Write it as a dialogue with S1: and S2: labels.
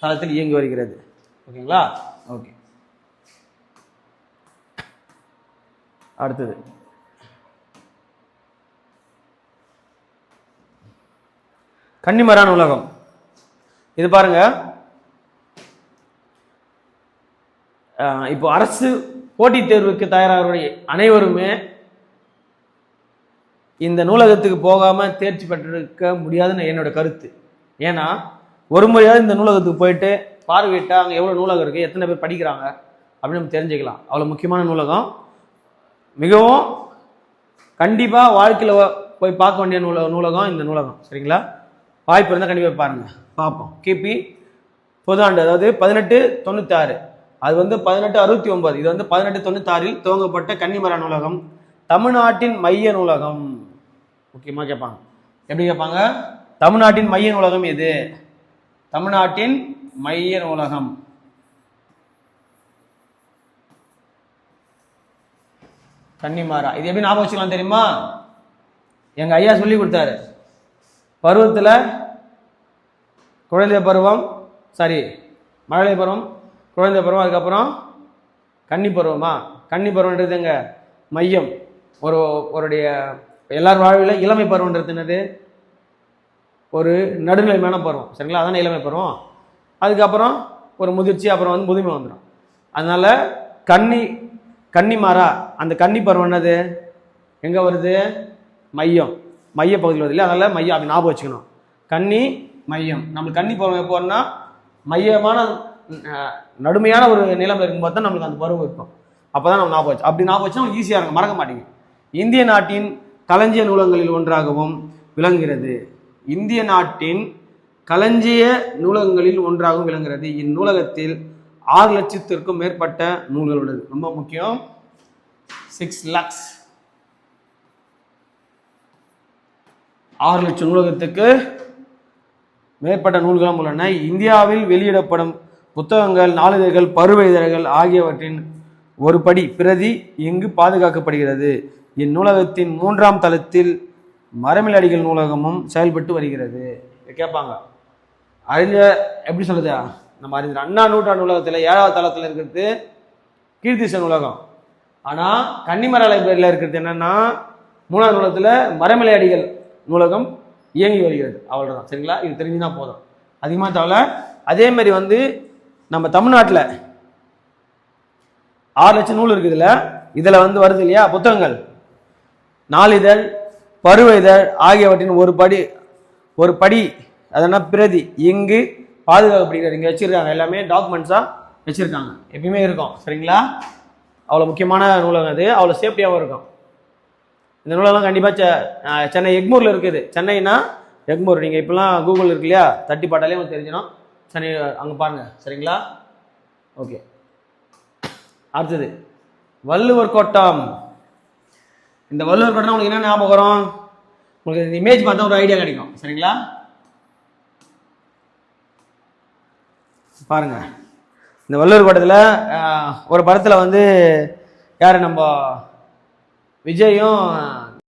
S1: தளத்தில் இயங்கி வருகிறது. ஓகேங்களா? ஓகே. அடுத்தது கன்னிமரா நூலகம். இது பாருங்க, இப்போ அரசு போட்டித் தேர்வுக்கு தயாராக அனைவருமே இந்த நூலகத்துக்கு போகாம தேர்ச்சி பெற்றிருக்க முடியாதுன்னு என்னோட கருத்து. ஏன்னா ஒரு முறையாவது இந்த நூலகத்துக்கு போயிட்டு பார்வையிட்டா அங்கே எவ்வளோ நூலகம் இருக்குது, எத்தனை பேர் படிக்கிறாங்க அப்படின்னு நம்ம தெரிஞ்சுக்கலாம். அவ்வளோ முக்கியமான நூலகம். மிகவும் கண்டிப்பாக வாழ்க்கையில் போய் பார்க்க வேண்டிய நூலகம் இந்த நூலகம். சரிங்களா? வாய்ப்பு இருந்தால் கண்டிப்பாக பாருங்க, பார்ப்போம். கிபி பொதாண்டு, அதாவது 1896, அது வந்து 1869, இது வந்து 1896 துவங்கப்பட்ட கன்னிமரா நூலகம் தமிழ்நாட்டின் மைய நூலகம். முக்கியமாக கேட்பாங்க, எப்படி கேட்பாங்க? தமிழ்நாட்டின் மைய நூலகம் எது? தமிழ்நாட்டின் மைய நூலகம் கன்னிமரா. இது எப்படி ஞாபகம் வச்சுக்கலாம் தெரியுமா? எங்க ஐயா சொல்லி கொடுத்தாரு. பருவத்துல குழந்தை பருவம், மழலை பருவம், குழந்தை பருவம், அதுக்கப்புறம் கன்னி பருவமா? கன்னி பருவன்றது எங்க மையம். ஒருடைய எல்லார் வாழ்வில் இளமை பருவன்றது என்னது? ஒரு நடுநிலைமையான பருவம். சரிங்களா? அதான இளமை பருவம். அதுக்கப்புறம் ஒரு முதிர்ச்சி, அப்புறம் வந்து முதுமை வந்துடும். அதனால கன்னிமரா, அந்த கன்னி பருவம் என்னது? எங்க வருது? மைய பகுதியில் வருது இல்லையா? அதனால மையம் அப்படி ஞாபகம் வச்சுக்கணும். கன்னி மையம். நம்மளுக்கு கன்னி பருவம் எப்போன்னா மையமான நடுமையான ஒரு நிலைமை இருக்கும்போது தான் நம்மளுக்கு அந்த பருவம் இருக்கும். அப்போதான் நம்ம ஞாபகம் வச்சு, அப்படி ஞாபகம் வச்சா ஈஸியாக இருக்கும், மறக்க மாட்டீங்க. இந்திய நாட்டின் களஞ்சிய நூலகங்களில் ஒன்றாகவும் விளங்குகிறது. இந்திய நாட்டின் களஞ்சிய நூலகங்களில் ஒன்றாகவும் விளங்குகிறது. இந்நூலகத்தில் 6 லட்சத்திற்கும் மேற்பட்ட நூல்கள் உள்ளது. ரொம்ப முக்கியம். 6 lakhs, 6 லட்சம் நூலகத்துக்கு மேற்பட்ட நூல்களும் உள்ளன. இந்தியாவில் வெளியிடப்படும் புத்தகங்கள், நாளிதழ்கள், பருவ இதழ்கள் ஆகியவற்றின் ஒரு படி பிரதி இங்கு பாதுகாக்கப்படுகிறது. இந்நூலகத்தின் 3ஆம் தளத்தில் மரமிலடிகள் நூலகமும் செயல்பட்டு வருகிறது. கேட்பாங்க, அறிஞர் எப்படி சொல்லுதா? நம்ம அறிஞர் அண்ணா நூற்றாண்டு நூலகத்தில் 7வது தளத்தில் இருக்கிறது கீர்த்திச நூலகம். ஆனால் கன்னிமரா லைப்ரரியில் இருக்கிறது என்னன்னா 3ஆவது நூலகத்தில் மரமிலையடிகள் நூலகம் இயங்கி வருகிறது. அவ்வளோதான். சரிங்களா? இது தெரிஞ்சுனா போதும், அதிகமாக தவிர. அதே மாதிரி வந்து நம்ம தமிழ்நாட்டில் 6 லட்சம் நூல் இருக்குதுல்ல, இதில் வந்து வருது இல்லையா புத்தகங்கள், நாளிதழ், பருவ இதழ் ஆகியவற்றின் ஒரு படி அதனால் பிரதி இங்கு பாதுகாக்கப்படுகிறது. இங்கே வச்சிருக்காங்க, எல்லாமே டாக்குமெண்ட்ஸாக வச்சிருக்காங்க, எப்பயுமே இருக்கும். சரிங்களா? அவ்வளோ முக்கியமான நூலகம் அது, அவ்வளோ சேஃப்டியாகவும் இருக்கும். இந்த நூலகம் கண்டிப்பாக சென்னை எக்மூரில் இருக்குது. சென்னைனா எக்மூர், நீங்கள் இப்போலாம் கூகுள் இருக்கு இல்லையா, தட்டி பாட்டாலே உங்களுக்கு தெரிஞ்சிடும். சென்னை அங்கே பாருங்கள். சரிங்களா? ஓகே. அடுத்தது வள்ளுவர் கோட்டம். இந்த வள்ளுவர் கோட்டம் உங்களுக்கு என்ன ஞாபகம் வரும்? உங்களுக்கு இந்த இமேஜ் பார்த்தா ஒரு ஐடியா கிடைக்கும். சரிங்களா? பாருங்க, இந்த வள்ளுவர் கோட்டத்தில் ஒரு படத்தில் வந்து யார், நம்ம விஜயும்